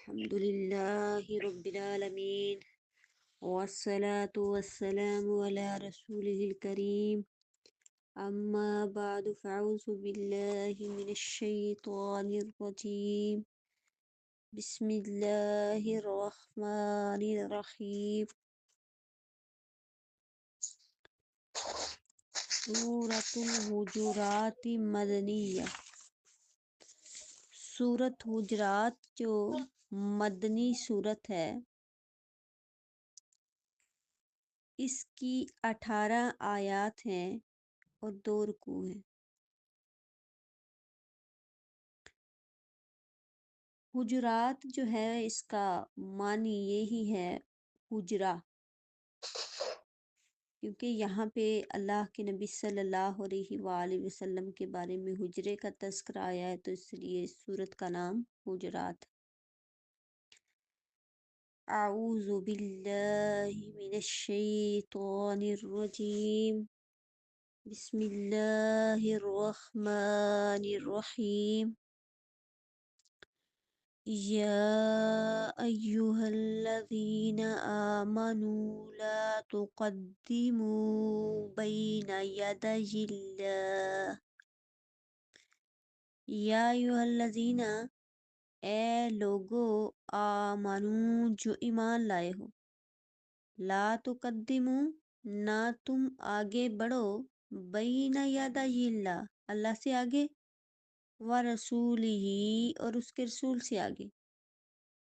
الحمد لله رب العالمين والصلاة والسلام على رسوله الكريم أما بعد فأعوذ بالله من الشيطان الرجيم بسم الله الرحمن الرحيم سورة الحجرات مدنیہ سورت حجرات جو مدنی سورت ہے اس کی 18 آیات ہیں اور 2 رکوع ہیں۔ حجرات جو ہے اس کا معنی یہی ہے حجرہ، کیونکہ یہاں پہ اللہ کے نبی صلی اللہ علیہ وآلہ وسلم کے بارے میں حجرے کا تذکرہ آیا ہے، تو اس لیے اس سورت کا نام حجرات۔ اعوذ باللہ من الشیطان الرجیم بسم اللہ الرحمن الرحیم یا ایہا الذین آمنوا لا تقدموا بین یدی اللہ یا ایہا الذین، اے لوگو، آمنو جو ایمان لائے ہو، لا تقدموا، نہ تم آگے بڑھو، بین یدی اللہ، اللہ سے آگے، ورسولہ، اور اس کے رسول سے آگے،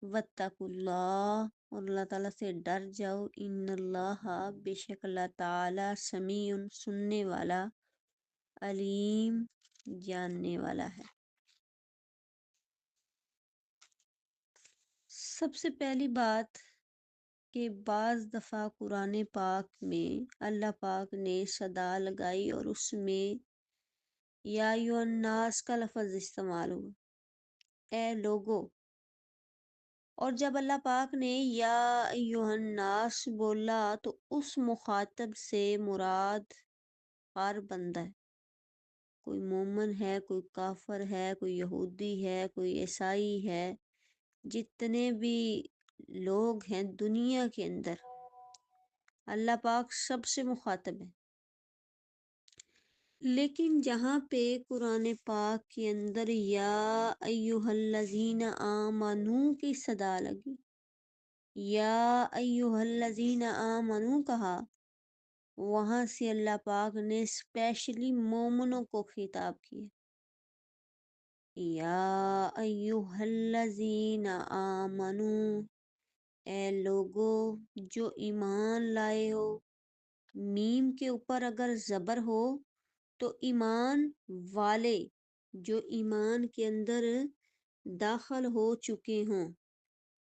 واتقوا اللہ، اور اللہ تعالیٰ سے ڈر جاؤ، ان اللہ، بے شک اللہ تعالیٰ، سمیع، سننے والا، علیم، جاننے والا ہے۔ سب سے پہلی بات کہ بعض دفعہ قرآن پاک میں اللہ پاک نے صدا لگائی اور اس میں یا ایھا الناس کا لفظ استعمال ہوا، اے لوگو، اور جب اللہ پاک نے یا ایھا الناس بولا تو اس مخاطب سے مراد ہر بندہ ہے، کوئی مومن ہے، کوئی کافر ہے، کوئی یہودی ہے، کوئی عیسائی ہے، جتنے بھی لوگ ہیں دنیا کے اندر، اللہ پاک سب سے مخاطب ہے۔ لیکن جہاں پہ قرآن پاک کے اندر یا ایھا الذین آمنو کی صدا لگی، یا ایھا الذین آمنو کہا، وہاں سے اللہ پاک نے اسپیشلی مومنوں کو خطاب کیا، یا ایھا الذین آمنو، اے لوگو جو ایمان لائے ہو۔ میم کے اوپر اگر زبر ہو تو ایمان والے، جو ایمان کے اندر داخل ہو چکے ہوں،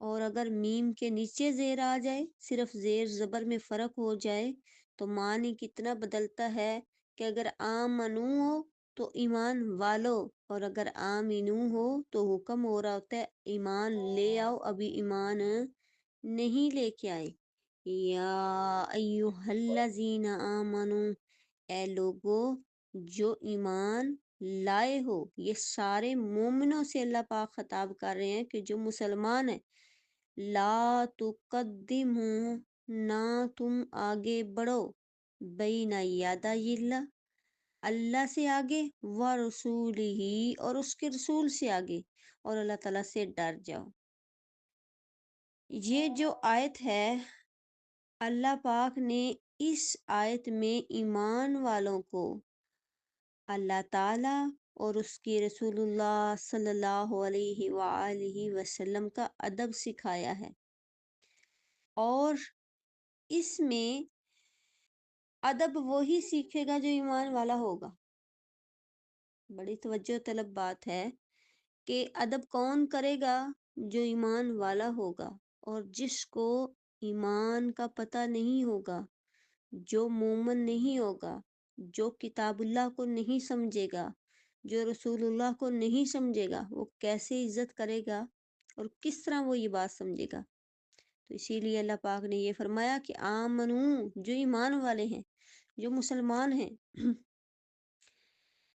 اور اگر میم کے نیچے زیر آ جائے، صرف زیر زبر میں فرق ہو جائے، تو معنی کتنا بدلتا ہے کہ اگر آمنو ہو تو ایمان والو، اور اگر آمنو ہو تو حکم ہو رہا ہوتا ہے ایمان لے آؤ، ابھی ایمان نہیں لے کے آئے۔ یا ایھا الذین آمنو، اے لوگو جو ایمان لائے ہو، یہ سارے مومنوں سے اللہ پاک خطاب کر رہے ہیں کہ جو مسلمان ہیں، لا تقدموا، نہ تم آگے بڑھو، بین یدی اللہ، اللہ سے آگے، ورسولہ، اور اس کے رسول سے آگے، اور اللہ تعالیٰ سے ڈر جاؤ۔ یہ جو آیت ہے، اللہ پاک نے اس آیت میں ایمان والوں کو اللہ تعالیٰ اور اس کے رسول اللہ صلی اللہ علیہ وآلہ وسلم کا ادب سکھایا ہے، اور اس میں ادب وہی سیکھے گا جو ایمان والا ہوگا۔ بڑی توجہ طلب بات ہے کہ ادب کون کرے گا؟ جو ایمان والا ہوگا، اور جس کو ایمان کا پتہ نہیں ہوگا، جو مومن نہیں ہوگا، جو کتاب اللہ کو نہیں سمجھے گا، جو رسول اللہ کو نہیں سمجھے گا، وہ کیسے عزت کرے گا اور کس طرح وہ یہ بات سمجھے گا؟ تو اسی لیے اللہ پاک نے یہ فرمایا کہ آمنو، جو ایمان والے ہیں، جو مسلمان ہیں،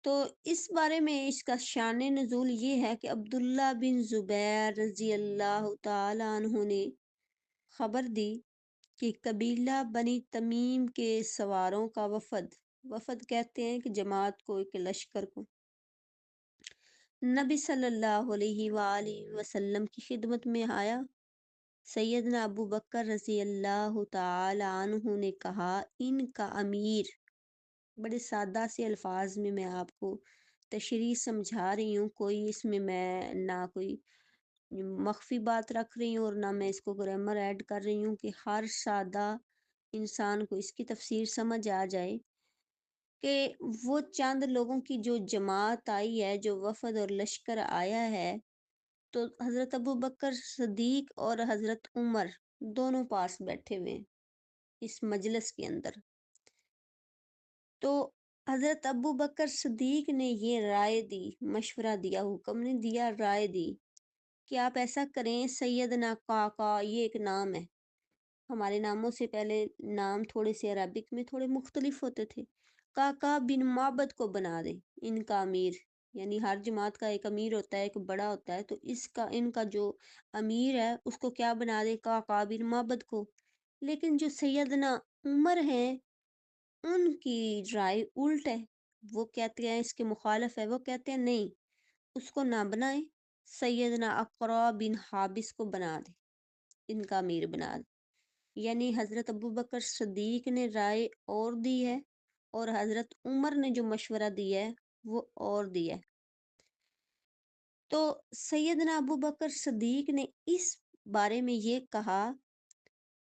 تو اس بارے میں اس کا شان نزول یہ ہے کہ عبداللہ بن زبیر رضی اللہ تعالیٰ عنہ نے خبر دی کہ قبیلہ بنی تمیم کے سواروں کا وفد، وفد کہتے ہیں کہ جماعت کو، ایک لشکر کو، نبی صلی اللہ علیہ وآلہ وسلم کی خدمت میں آیا۔ سیدنا ابو بکر رضی اللہ تعالی عنہ نے کہا، ان کا امیر، بڑے سادہ سے الفاظ میں میں آپ کو تشریح سمجھا رہی ہوں، کوئی اس میں نہ کوئی مخفی بات رکھ رہی ہوں اور نہ میں اس کو گرامر ایڈ کر رہی ہوں کہ ہر سادہ انسان کو اس کی تفسیر سمجھ آ جائے، کہ وہ چند لوگوں کی جو جماعت آئی ہے، جو وفد اور لشکر آیا ہے، تو حضرت ابو بکر صدیق اور حضرت عمر دونوں پاس بیٹھے ہوئے ہیں اس مجلس کے اندر۔ تو حضرت ابو بکر صدیق نے یہ رائے دی، مشورہ دیا، حکم نے دیا، رائے دی کہ آپ ایسا کریں، سیدنا قعقاع، یہ ایک نام ہے، ہمارے ناموں سے پہلے نام تھوڑے سے عربک میں تھوڑے مختلف ہوتے تھے، قعقاع بن معبد کو بنا دیں ان کا امیر۔ یعنی ہر جماعت کا ایک امیر ہوتا ہے، ایک بڑا ہوتا ہے، تو ان کا جو امیر ہے اس کو کیا بنا دیں؟ قعقاع بن معبد کو۔ لیکن جو سیدنا عمر ہیں، ان کی رائے الٹ ہے، وہ کہتے ہیں، اس کے مخالف ہے، وہ کہتے ہیں نہیں، اس کو نہ بنائیں، سیدنا اقرا بن حابس کو بنا دیں، ان کا امیر بنا دیں۔ یعنی حضرت ابو بکر صدیق نے رائے اور دی ہے، اور حضرت عمر نے جو مشورہ دیا ہے وہ اور دیا ہے۔ تو سیدنا ابو بکر صدیق نے اس بارے میں یہ کہا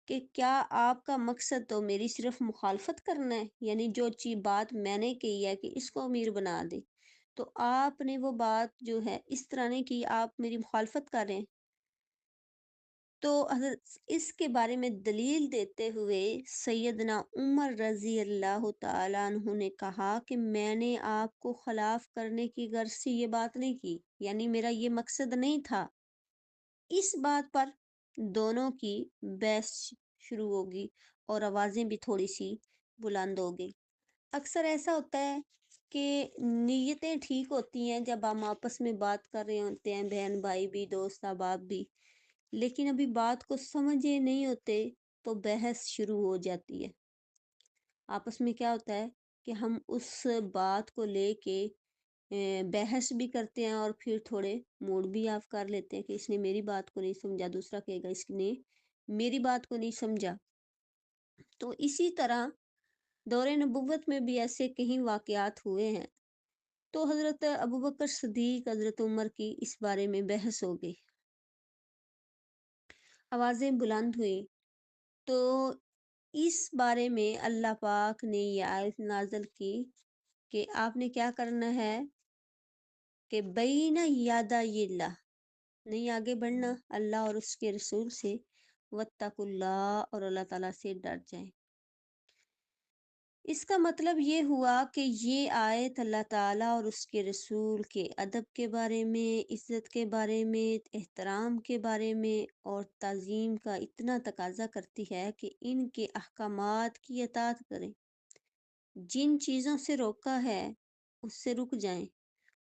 کہ کیا آپ کا مقصد تو میری صرف مخالفت کرنا ہے؟ یعنی جو چیز بات میں نے کہی ہے کہ اس کو امیر بنا دے، تو آپ نے وہ بات جو ہے اس طرح نہیں کی، آپ میری مخالفت کر رہے ہیں۔ تو حضرت اس کے بارے میں دلیل دیتے ہوئے سیدنا عمر رضی اللہ تعالیٰ عنہ نے کہا کہ میں نے آپ کو خلاف کرنے کی غرض سے یہ بات نہیں کی، یعنی میرا یہ مقصد نہیں تھا۔ اس بات پر دونوں کی بحث شروع ہوگی اور آوازیں بھی تھوڑی سی بلند ہوگی۔ اکثر ایسا ہوتا ہے کہ نیتیں ٹھیک ہوتی ہیں جب ہم آپس میں بات کر رہے ہوتے ہیں، بہن بھائی بھی، دوست احباب بھی، لیکن ابھی بات کو سمجھے نہیں ہوتے تو بحث شروع ہو جاتی ہے۔ آپس میں کیا ہوتا ہے کہ ہم اس بات کو لے کے بحث بھی کرتے ہیں اور پھر تھوڑے موڈ بھی آف کر لیتے ہیں کہ اس نے میری بات کو نہیں سمجھا، دوسرا کہے گا اس نے میری بات کو نہیں سمجھا۔ تو اسی طرح دور نبوت میں بھی ایسے کہیں واقعات ہوئے ہیں۔ تو حضرت ابوبکر صدیق، حضرت عمر کی اس بارے میں بحث ہو گئی، آوازیں بلند ہوئی۔ تو اس بارے میں اللہ پاک نے یہ آیت نازل کی کہ آپ نے کیا کرنا ہے کہ بین یدی اللہ، نہیں آگے بڑھنا اللہ اور اس کے رسول سے، واتقوا اللہ، اور اللہ تعالیٰ سے ڈر جائیں۔ اس کا مطلب یہ ہوا کہ یہ آیت اللہ تعالیٰ اور اس کے رسول کے ادب کے بارے میں، عزت کے بارے میں، احترام کے بارے میں اور تعظیم کا اتنا تقاضا کرتی ہے کہ ان کے احکامات کی اطاعت کریں، جن چیزوں سے روکا ہے اس سے رک جائیں،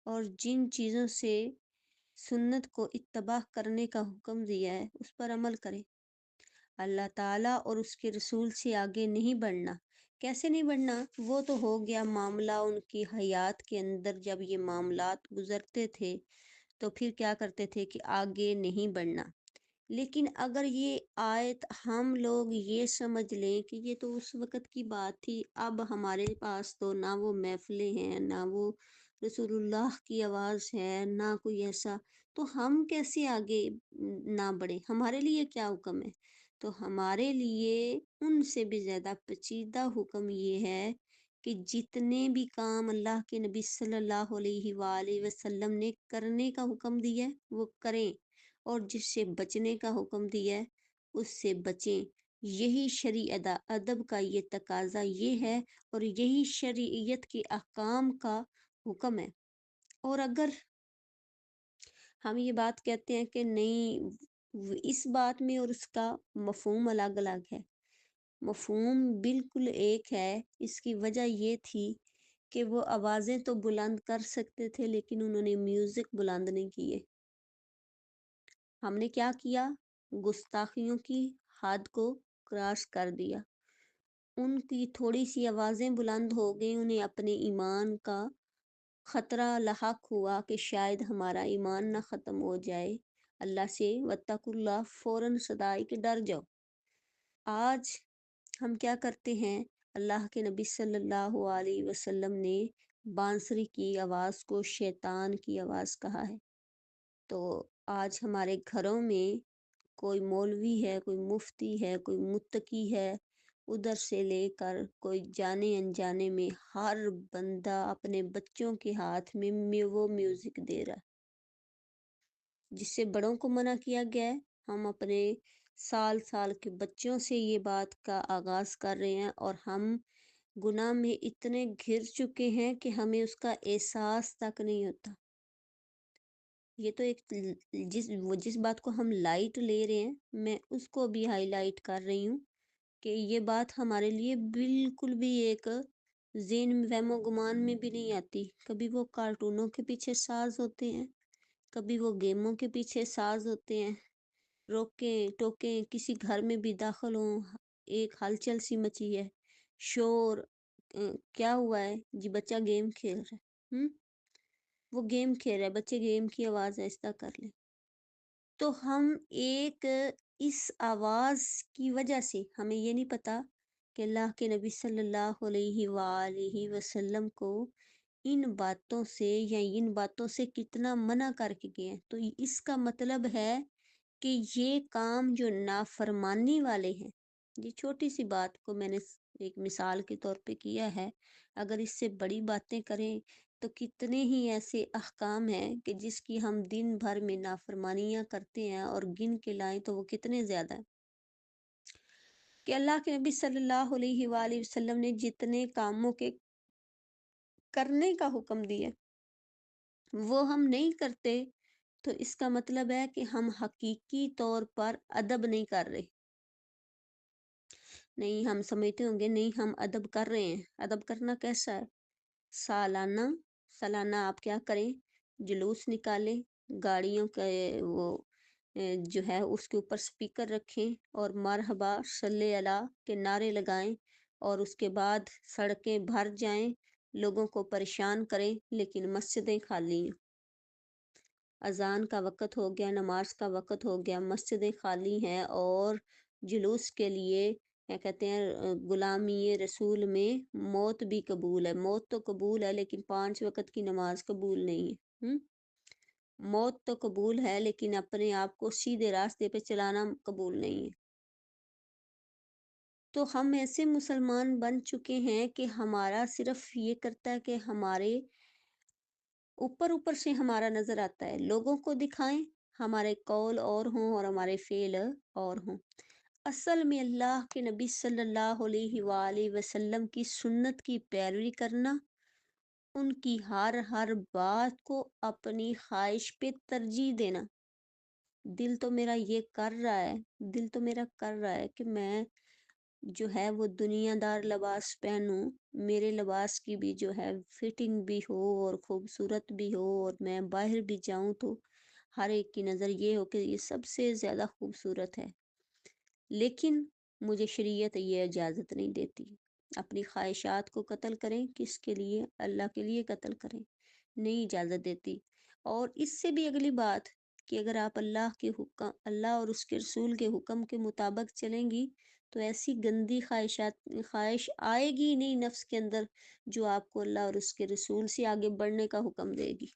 اور جن چیزوں سے سنت کو اتباع کرنے کا حکم دیا ہے اس پر عمل کریں۔ اللہ تعالیٰ اور اس کے رسول سے آگے نہیں بڑھنا۔ کیسے نہیں بڑھنا؟ وہ تو ہو گیا معاملہ ان کی حیات کے اندر، جب یہ معاملات گزرتے تھے تو پھر کیا کرتے تھے کہ آگے نہیں بڑھنا۔ لیکن اگر یہ آیت ہم لوگ یہ سمجھ لیں کہ یہ تو اس وقت کی بات تھی، اب ہمارے پاس تو نہ وہ محفلیں ہیں، نہ وہ رسول اللہ کی آواز ہے، نہ کوئی ایسا، تو ہم کیسے آگے نہ بڑھیں؟ ہمارے لیے کیا حکم ہے؟ تو ہمارے لیے ان سے بھی زیادہ پیچیدہ حکم یہ ہے کہ جتنے بھی کام اللہ کے نبی صلی اللہ علیہ وآلہ وسلم نے کرنے کا حکم دیا ہے وہ کریں، اور جس سے بچنے کا حکم دیا ہے اس سے بچیں۔ یہی شرعی ادب کا یہ تقاضا یہ ہے، اور یہی شریعت کے احکام کا حکم ہے۔ اور اگر ہم یہ بات کہتے ہیں کہ نہیں، اس بات میں اور اس کا مفہوم الگ الگ ہے، مفہوم بالکل ایک ہے، اس کی وجہ یہ تھی کہ وہ آوازیں تو بلند کر سکتے تھے لیکن انہوں نے میوزک بلند نہیں کیے۔ ہم نے کیا کیا؟ گستاخیوں کی حد کو کراس کر دیا۔ ان کی تھوڑی سی آوازیں بلند ہو گئی، انہیں اپنے ایمان کا خطرہ لاحق ہوا کہ شاید ہمارا ایمان نہ ختم ہو جائے۔ اللہ سے واتقوا اللہ فوراً صدا آئی کہ ڈر جاؤ۔ آج ہم کیا کرتے ہیں؟ اللہ کے نبی صلی اللہ علیہ وسلم نے بانسری کی آواز کو شیطان کی آواز کہا ہے۔ تو آج ہمارے گھروں میں کوئی مولوی ہے، کوئی مفتی ہے، کوئی متقی ہے، ادھر سے لے کر کوئی جانے انجانے میں ہر بندہ اپنے بچوں کے ہاتھ میں وہ میوزک دے رہا ہے، جس سے بڑوں کو منع کیا گیا ہے۔ ہم اپنے سال سال کے بچوں سے یہ بات کا آغاز کر رہے ہیں اور ہم گناہ میں اتنے گھر چکے ہیں کہ ہمیں اس کا احساس تک نہیں ہوتا۔ یہ تو ایک جس بات کو ہم لائٹ لے رہے ہیں، میں اس کو بھی ہائی لائٹ کر رہی ہوں کہ یہ بات ہمارے لیے بالکل بھی ایک ذہن میں وہم و گمان میں بھی نہیں آتی۔ کبھی وہ کارٹونوں کے پیچھے ساز ہوتے ہیں، کبھی وہ گیموں کے پیچھے ساز ہوتے ہیں۔ روکیں ٹوکیں کسی گھر میں بھی داخل ہوں، ایک ہلچل سی مچی ہے، شور، کیا ہوا ہے جی؟ بچہ گیم کھیل رہا ہے۔ وہ گیم کھیل رہا ہے، بچے گیم کی آواز آہستہ کر لیں۔ تو ہم ایک اس آواز کی وجہ سے ہمیں یہ نہیں پتا کہ اللہ کے نبی صلی اللہ علیہ وآلہ وسلم کو ان باتوں سے یا ان باتوں سے کتنا منع کر کے گئے ہیں۔ تو اس کا مطلب ہے کہ یہ کام جو نافرمانی والے ہیں، یہ چھوٹی سی بات کو میں نے ایک مثال کے طور پہ کیا ہے، اگر اس سے بڑی باتیں کریں تو کتنے ہی ایسے احکام ہیں کہ جس کی ہم دن بھر میں نافرمانیاں کرتے ہیں، اور گن کے لائیں تو وہ کتنے زیادہ ہیں۔ کہ اللہ کے نبی صلی اللہ علیہ وآلہ وسلم نے جتنے کاموں کے کرنے کا حکم دیا وہ ہم نہیں کرتے، تو اس کا مطلب ہے کہ ہم حقیقی طور پر ادب نہیں کر رہے۔ نہیں، ہم سمجھتے ہوں گے نہیں ہم ادب کر رہے ہیں۔ ادب کرنا کیسا ہے؟ سالانہ آپ کیا کریں؟ جلوس نکالیں، گاڑیوں کے وہ جو ہے اس کے اوپر سپیکر رکھیں اور مرحبا صلی اللہ کے نعرے لگائیں، اور اس کے بعد سڑکیں بھر جائیں، لوگوں کو پریشان کریں، لیکن مسجدیں خالی ہیں۔ اذان کا وقت ہو گیا، نماز کا وقت ہو گیا، مسجدیں خالی ہیں، اور جلوس کے لیے کیا کہتے ہیں، غلامی رسول میں موت بھی قبول ہے۔ موت تو قبول ہے لیکن 5 وقت کی نماز قبول نہیں ہے۔ موت تو قبول ہے لیکن اپنے آپ کو سیدھے راستے پہ چلانا قبول نہیں ہے۔ تو ہم ایسے مسلمان بن چکے ہیں کہ ہمارا صرف یہ کرتا ہے کہ ہمارے اوپر سے ہمارا نظر آتا ہے، لوگوں کو دکھائیں، ہمارے قول اور ہوں اور ہمارے فعل اور ہوں۔ اصل میں اللہ کے نبی صلی اللہ علیہ وآلہ وسلم کی سنت کی پیروی کرنا، ان کی ہر بات کو اپنی خواہش پہ ترجیح دینا۔ دل تو میرا یہ کر رہا ہے، دل تو میرا کر رہا ہے کہ میں جو ہے وہ دنیا دار لباس پہنوں، میرے لباس کی بھی جو ہے فٹنگ بھی ہو اور خوبصورت بھی ہو، اور میں باہر بھی جاؤں تو ہر ایک کی نظر یہ ہو کہ یہ سب سے زیادہ خوبصورت ہے۔ لیکن مجھے شریعت یہ اجازت نہیں دیتی۔ اپنی خواہشات کو قتل کریں، کس کے لیے؟ اللہ کے لیے قتل کریں، نہیں اجازت دیتی۔ اور اس سے بھی اگلی بات کہ اگر آپ اللہ اور اس کے رسول کے حکم کے مطابق چلیں گی تو ایسی گندی خواہش آئے گی نہیں نفس کے اندر جو آپ کو اللہ اور اس کے رسول سے آگے بڑھنے کا حکم دے گی۔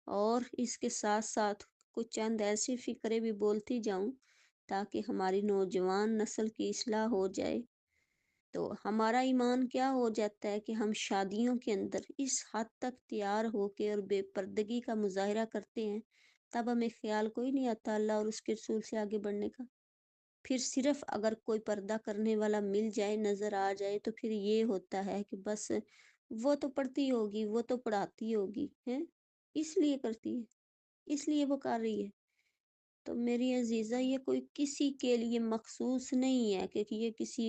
اور اس کے ساتھ ساتھ کچھ چند ایسی فکریں بھی بولتی جاؤں تاکہ ہماری نوجوان نسل کی اصلاح ہو جائے۔ تو ہمارا ایمان کیا ہو جاتا ہے کہ ہم شادیوں کے اندر اس حد تک تیار ہو کے اور بے پردگی کا مظاہرہ کرتے ہیں، تب ہمیں خیال کوئی نہیں آتا اللہ اور اس کے رسول سے آگے بڑھنے کا۔ پھر صرف اگر کوئی پردہ کرنے والا مل جائے، نظر آ جائے، تو پھر یہ ہوتا ہے کہ بس وہ تو پڑھتی ہوگی، وہ تو پڑھاتی ہوگی، ہیں اس لیے کرتی ہے، اس لیے وہ کر رہی ہے۔ تو میری عزیزہ، یہ کوئی کسی کے لیے مخصوص نہیں ہے کہ یہ کسی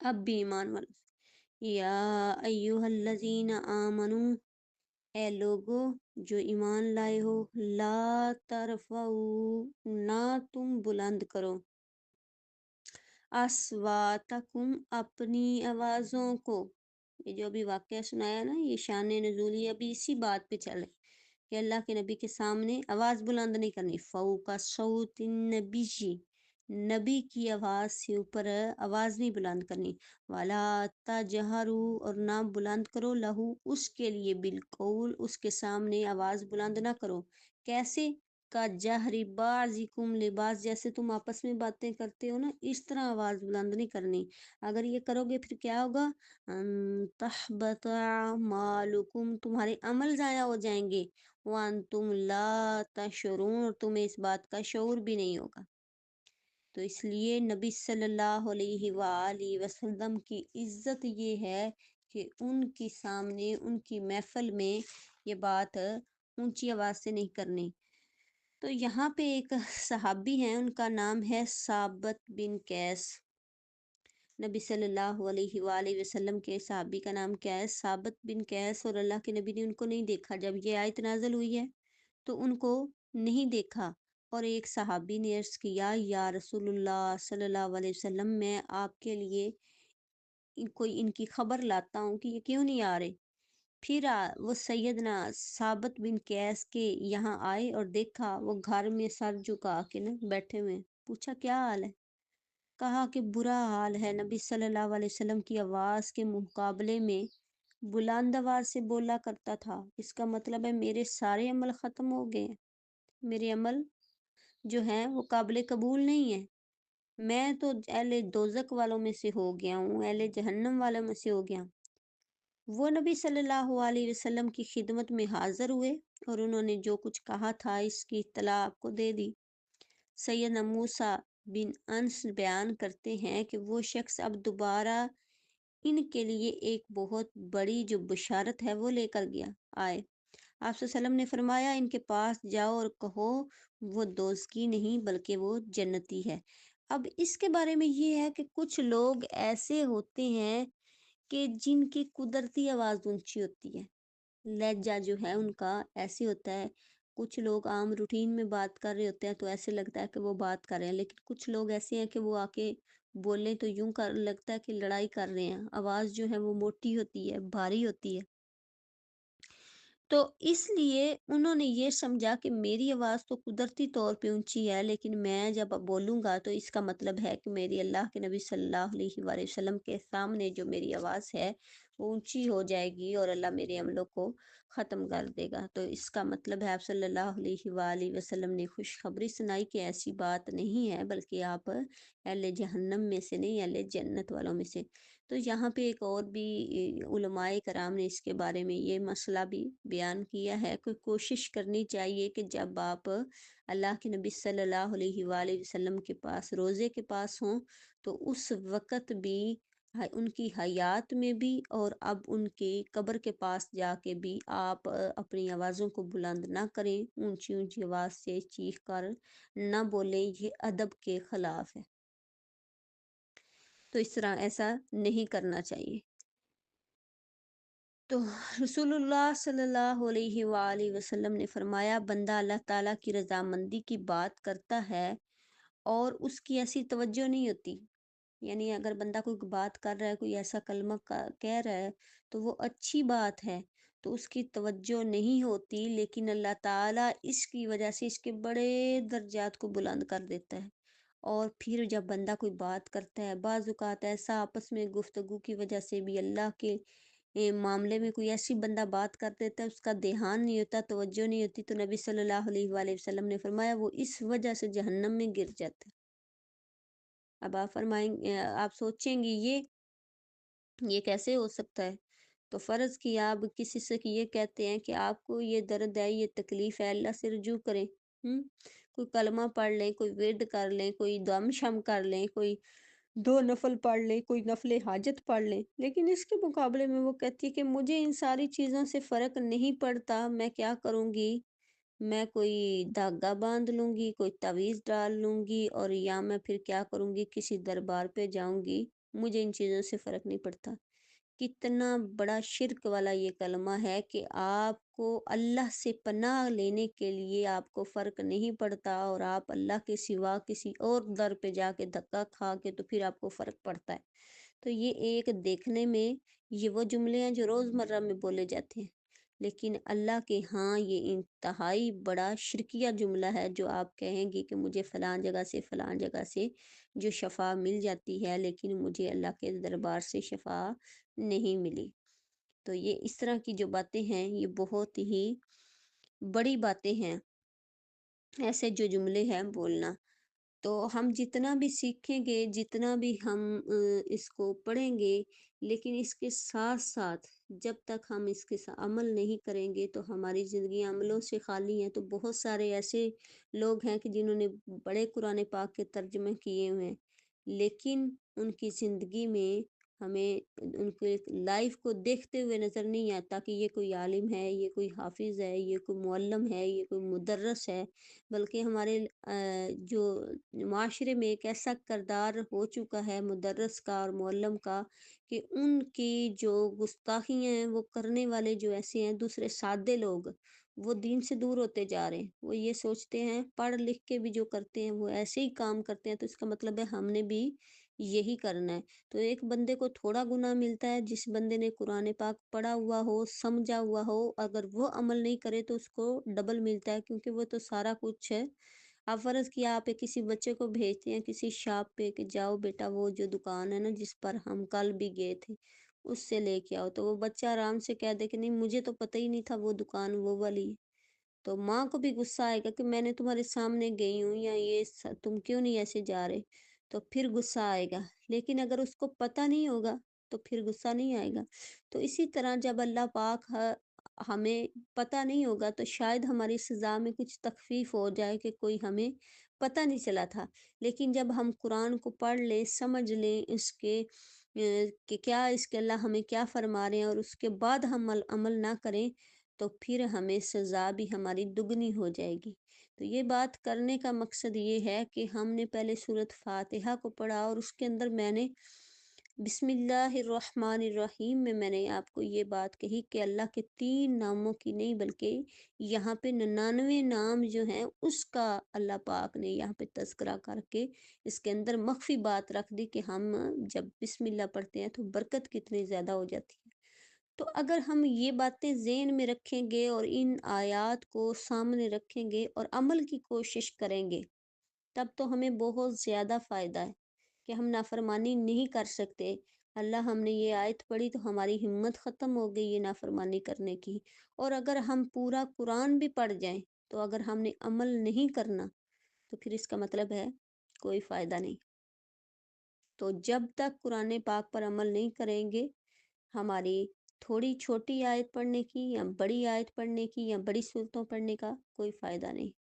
اب بھی ایمان والوں سے، یا ایہا الذین آمنو، اے لوگو جو ایمان لائے ہو، لا ترفعوا، نہ تم بلند کرو، اصواتکم، اپنی آوازوں کو. یہ جو ابھی واقعہ سنایا نا، یہ شان نزولی ابھی اسی بات پہ چل رہے کہ اللہ کے نبی کے سامنے آواز بلند نہیں کرنی. فوق صوت النبی، نبی کی آواز سے اوپر آواز نہیں بلند کرنی. ولا تجہروا، اور نہ بلند کرو، لہو، اس کے لیے، بالقول، اس کے سامنے آواز بلند نہ کرو. کیسے؟ کا جہر بعضکم لبعض، جیسے تم آپس میں باتیں کرتے ہو نا، اس طرح آواز بلند نہیں کرنی. اگر یہ کرو گے پھر کیا ہوگا؟ ان تحبط اعمالکم، تمہارے عمل ضائع ہو جائیں گے. وانتم لا تشعرون، اور تمہیں اس بات کا شعور بھی نہیں ہوگا. تو اس لیے نبی صلی اللہ علیہ وآلہ وسلم کی عزت یہ ہے کہ ان کی سامنے، ان کی محفل میں یہ بات اونچی آواز سے نہیں کرنی. تو یہاں پہ ایک صحابی ہیں، ان کا نام ہے ثابت بن قیس. نبی صلی اللہ علیہ وآلہ وسلم کے صحابی کا نام کیا ہے؟ ثابت بن قیس. اور اللہ کے نبی نے ان کو نہیں دیکھا جب یہ آیت نازل ہوئی ہے، تو ان کو نہیں دیکھا. اور ایک صحابی نے عرض کیا، یا رسول اللہ صلی اللہ علیہ وسلم، میں آپ کے لیے کوئی ان کی خبر لاتا ہوں کہ یہ کیوں نہیں آ رہے. پھر وہ سیدنا ثابت بن قیس کے یہاں آئے اور دیکھا وہ گھر میں سر جھکا کے نا بیٹھے ہوئے. پوچھا کیا حال ہے؟ کہا کہ برا حال ہے، نبی صلی اللہ علیہ وسلم کی آواز کے مقابلے میں بلند آواز سے بولا کرتا تھا. اس کا مطلب ہے میرے سارے عمل ختم ہو گئے ہیں، میرے عمل جو ہیں وہ قابل قبول نہیں ہیں. میں تو اہل دوزک والوں میں سے ہو گیا ہوں، اہل جہنم والوں میں سے ہو گیا. وہ نبی صلی اللہ علیہ وسلم کی خدمت میں حاضر ہوئے اور انہوں نے جو کچھ کہا تھا اس کی اطلاع آپ کو دے دی. سیدنا موسیٰ بن انس بیان کرتے ہیں کہ وہ شخص اب دوبارہ ان کے لیے ایک بہت بڑی جو بشارت ہے وہ لے کر آئے. آپ صلی اللہ علیہ وسلم نے فرمایا، ان کے پاس جاؤ اور کہو وہ دوزخی نہیں بلکہ وہ جنتی ہے. اب اس کے بارے میں یہ ہے کہ کچھ لوگ ایسے ہوتے ہیں کہ جن کی قدرتی آواز اونچی ہوتی ہے، لہجہ جو ہے ان کا ایسے ہوتا ہے. کچھ لوگ عام روٹین میں بات کر رہے ہوتے ہیں تو ایسے لگتا ہے کہ وہ بات کر رہے ہیں، لیکن کچھ لوگ ایسے ہیں کہ وہ آ کے بولیں تو یوں لگتا ہے کہ لڑائی کر رہے ہیں. آواز جو ہے وہ موٹی ہوتی ہے، بھاری ہوتی ہے. تو اس لیے انہوں نے یہ سمجھا کہ میری آواز تو قدرتی طور پہ اونچی ہے، لیکن میں جب بولوں گا تو اس کا مطلب ہے کہ میری اللہ کے نبی صلی اللہ علیہ وآلہ وسلم کے سامنے جو میری آواز ہے وہ اونچی ہو جائے گی اور اللہ میرے عملوں کو ختم کر دے گا. تو اس کا مطلب ہے آپ صلی اللہ علیہ وآلہ وسلم نے خوشخبری سنائی کہ ایسی بات نہیں ہے، بلکہ آپ اہل جہنم میں سے نہیں، اہل جنت والوں میں سے. تو یہاں پہ ایک اور بھی علماء کرام نے اس کے بارے میں یہ مسئلہ بھی بیان کیا ہے کہ کوشش کرنی چاہیے کہ جب آپ اللہ کے نبی صلی اللہ علیہ وآلہ وسلم کے پاس، روزے کے پاس ہوں، تو اس وقت بھی ان کی حیات میں بھی اور اب ان کی قبر کے پاس جا کے بھی آپ اپنی آوازوں کو بلند نہ کریں، اونچی اونچی آواز سے چیخ کر نہ بولیں، یہ ادب کے خلاف ہے. تو اس طرح ایسا نہیں کرنا چاہیے. تو رسول اللہ صلی اللہ علیہ وآلہ وسلم نے فرمایا، بندہ اللہ تعالیٰ کی رضامندی کی بات کرتا ہے اور اس کی ایسی توجہ نہیں ہوتی. یعنی اگر بندہ کوئی بات کر رہا ہے، کوئی ایسا کلمہ کہہ رہا ہے تو وہ اچھی بات ہے، تو اس کی توجہ نہیں ہوتی، لیکن اللہ تعالیٰ اس کی وجہ سے اس کے بڑے درجات کو بلند کر دیتا ہے. اور پھر جب بندہ کوئی بات کرتا ہے، بعض اوقات ایسا آپس میں گفتگو کی وجہ سے بھی اللہ کے معاملے میں کوئی ایسی بندہ بات کر دیتا ہے، اس کا دھیان نہیں ہوتا، توجہ نہیں ہوتی، تو نبی صلی اللہ علیہ وآلہ وسلم نے فرمایا وہ اس وجہ سے جہنم میں گر جاتا ہے. اب آپ فرمائیں، آپ سوچیں گی یہ کیسے ہو سکتا ہے؟ تو فرض کیا آپ کسی سے کہ یہ کہتے ہیں کہ آپ کو یہ درد ہے، یہ تکلیف ہے، اللہ سے رجوع کریں. کوئی کلمہ پڑھ لیں، کوئی ورد کر لیں، کوئی دم شم کر لیں، کوئی 2 نفل پڑھ لیں، کوئی نفل حاجت پڑھ لیں، لیکن اس کے مقابلے میں وہ کہتی ہے کہ مجھے ان ساری چیزوں سے فرق نہیں پڑتا، میں کیا کروں گی؟ میں کوئی دھاگا باندھ لوں گی، کوئی تعویذ ڈال لوں گی، اور یا میں پھر کیا کروں گی؟ کسی دربار پہ جاؤں گی مجھے ان چیزوں سے فرق نہیں پڑتا۔ کتنا بڑا شرک والا یہ کلمہ ہے کہ آپ کو اللہ سے پناہ لینے کے لیے آپ کو فرق نہیں پڑتا، اور آپ اللہ کے سوا کسی اور در پہ جا کے دھکا کھا کے تو پھر آپ کو فرق پڑتا ہے۔ تو یہ ایک دیکھنے میں یہ وہ جملے ہیں جو روزمرہ میں بولے جاتے ہیں، لیکن اللہ کے ہاں یہ انتہائی بڑا شرکیہ جملہ ہے، جو آپ کہیں گے کہ مجھے فلاں جگہ سے فلاں جگہ سے جو شفا مل جاتی ہے، لیکن مجھے اللہ کے دربار سے شفا نہیں ملی۔ تو یہ اس طرح کی جو باتیں ہیں یہ بہت ہی بڑی باتیں ہیں، ایسے جو جملے ہیں بولنا۔ تو ہم جتنا بھی سیکھیں گے، جتنا بھی ہم اس کو پڑھیں گے، لیکن اس کے ساتھ ساتھ جب تک ہم اس کے ساتھ عمل نہیں کریں گے تو ہماری زندگی عملوں سے خالی ہیں۔ تو بہت سارے ایسے لوگ ہیں کہ جنہوں نے بڑے قرآن پاک کے ترجمے کیے ہوئے ہیں، لیکن ان کی زندگی میں ہمیں ان کے لائف کو دیکھتے ہوئے نظر نہیں آتا کہ یہ کوئی عالم ہے، یہ کوئی حافظ ہے، یہ کوئی معلم ہے، یہ کوئی مدرس ہے، بلکہ ہمارے جو معاشرے میں ایک ایسا کردار ہو چکا ہے مدرس کا اور معلم کا کہ ان کی جو گستاخیاں ہیں وہ کرنے والے جو ایسے ہیں دوسرے سادے لوگ، وہ دین سے دور ہوتے جا رہے ہیں۔ وہ یہ سوچتے ہیں پڑھ لکھ کے بھی جو کرتے ہیں وہ ایسے ہی کام کرتے ہیں، تو اس کا مطلب ہے ہم نے بھی یہی کرنا ہے۔ تو ایک بندے کو تھوڑا گناہ ملتا ہے جس بندے نے قرآن پاک پڑھا ہوا ہو، سمجھا ہوا ہو، اگر وہ عمل نہیں کرے تو اس کو ڈبل ملتا ہے، کیونکہ وہ تو سارا کچھ ہے۔ آپ فرض کیا آپ کسی بچے کو بھیجتے ہیں کسی شاپ پہ کہ جاؤ بیٹا وہ جو دکان ہے نا جس پر ہم کل بھی گئے تھے اس سے لے کے آؤ، تو وہ بچہ آرام سے کہہ دے کہ نہیں مجھے تو پتہ ہی نہیں تھا وہ دکان وہ والی ہے، تو ماں کو بھی غصہ آئے گا کہ میں نے تمہارے سامنے گئی ہوں، یا یہ تم کیوں نہیں ایسے جا رہے، تو پھر غصہ آئے گا۔ لیکن اگر اس کو پتہ نہیں ہوگا تو پھر غصہ نہیں آئے گا۔ تو اسی طرح جب اللہ پاک ہمیں پتہ نہیں ہوگا تو شاید ہماری سزا میں کچھ تخفیف ہو جائے کہ کوئی ہمیں پتہ نہیں چلا تھا، لیکن جب ہم قرآن کو پڑھ لیں، سمجھ لیں اس کے کہ کیا اس کے اللہ ہمیں کیا فرما رہے ہیں، اور اس کے بعد ہم عمل نہ کریں تو پھر ہمیں سزا بھی ہماری دگنی ہو جائے گی۔ تو یہ بات کرنے کا مقصد یہ ہے کہ ہم نے پہلے سورۃ فاتحہ کو پڑھا، اور اس کے اندر میں نے بسم اللہ الرحمن الرحیم میں نے آپ کو یہ بات کہی کہ اللہ کے 3 ناموں کی نہیں بلکہ یہاں پہ 99 نام جو ہیں اس کا اللہ پاک نے یہاں پہ تذکرہ کر کے اس کے اندر مخفی بات رکھ دی کہ ہم جب بسم اللہ پڑھتے ہیں تو برکت کتنی زیادہ ہو جاتی ہے۔ تو اگر ہم یہ باتیں ذہن میں رکھیں گے اور ان آیات کو سامنے رکھیں گے اور عمل کی کوشش کریں گے، تب تو ہمیں بہت زیادہ فائدہ ہے کہ ہم نافرمانی نہیں کر سکتے۔ اللہ ہم نے یہ آیت پڑھی تو ہماری ہمت ختم ہو گئی یہ نافرمانی کرنے کی، اور اگر ہم پورا قرآن بھی پڑھ جائیں تو اگر ہم نے عمل نہیں کرنا تو پھر اس کا مطلب ہے کوئی فائدہ نہیں۔ تو جب تک قرآن پاک پر عمل نہیں کریں گے، ہماری تھوڑی چھوٹی آیت پڑھنے کی یا بڑی آیت پڑھنے کی یا بڑی صورتوں پڑھنے کا کوئی فائدہ نہیں۔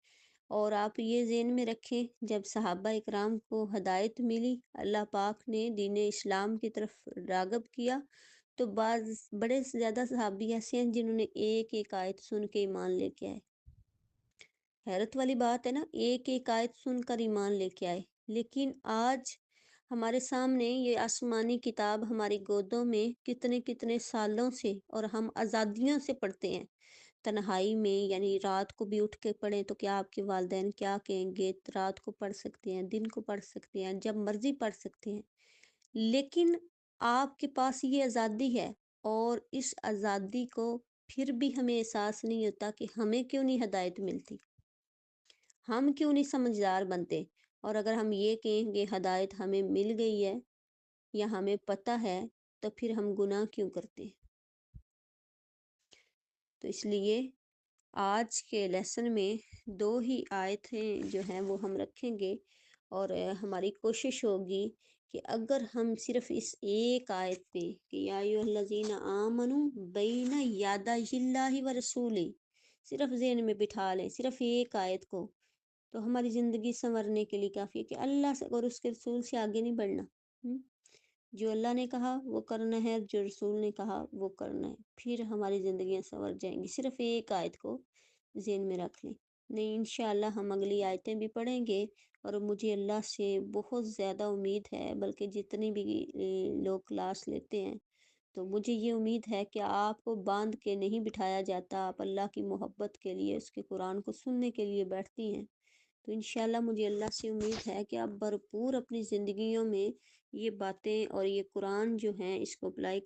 اور آپ یہ ذہن میں رکھیں جب صحابہ اکرام کو ہدایت ملی، اللہ پاک نے دین اسلام کی طرف راغب کیا، تو بعض بڑے سے زیادہ صحابی ایسے ہیں جنہوں نے ایک ایک آیت سن کے ایمان لے کے آئے۔ حیرت والی بات ہے نا، ایک ایک آیت سن کر ایمان لے کے آئے۔ لیکن آج ہمارے سامنے یہ آسمانی کتاب ہماری گودوں میں کتنے کتنے سالوں سے، اور ہم آزادیوں سے پڑھتے ہیں تنہائی میں، یعنی رات کو بھی اٹھ کے پڑھیں تو کیا آپ کے والدین کیا کہیں گے، رات کو پڑھ سکتے ہیں، دن کو پڑھ سکتے ہیں، جب مرضی پڑھ سکتے ہیں، لیکن آپ کے پاس یہ آزادی ہے، اور اس آزادی کو پھر بھی ہمیں احساس نہیں ہوتا کہ ہمیں کیوں نہیں ہدایت ملتی، ہم کیوں نہیں سمجھدار بنتے۔ اور اگر ہم یہ کہیں گے ہدایت ہمیں مل گئی ہے یا ہمیں پتہ ہے، تو پھر ہم گناہ کیوں کرتے ہیں؟ تو اس لیے آج کے لیسن میں 2 ہی آیتیں جو ہیں وہ ہم رکھیں گے، اور ہماری کوشش ہوگی کہ اگر ہم صرف اس ایک آیت پہ کہ یا ایھا الذین آمنوا بین یدی اللہ و رسولہ صرف ذہن میں بٹھا لیں، صرف ایک آیت کو، تو ہماری زندگی سنورنے کے لیے کافی ہے کہ اللہ سے اور اس کے رسول سے آگے نہیں بڑھنا۔ جو اللہ نے کہا وہ کرنا ہے، جو رسول نے کہا وہ کرنا ہے، پھر ہماری زندگیاں سنور جائیں گی۔ صرف ایک آیت کو ذہن میں رکھ لیں۔ نہیں، انشاءاللہ ہم اگلی آیتیں بھی پڑھیں گے، اور مجھے اللہ سے بہت زیادہ امید ہے، بلکہ جتنی بھی لوگ کلاس لیتے ہیں تو مجھے یہ امید ہے کہ آپ کو باندھ کے نہیں بٹھایا جاتا، آپ اللہ کی محبت کے لیے، اس کے قرآن کو سننے کے لیے بیٹھتی ہیں۔ تو انشاءاللہ مجھے اللہ سے امید ہے کہ آپ بھرپور اپنی زندگیوں میں یہ باتیں اور یہ قرآن جو ہیں اس کو اپلائی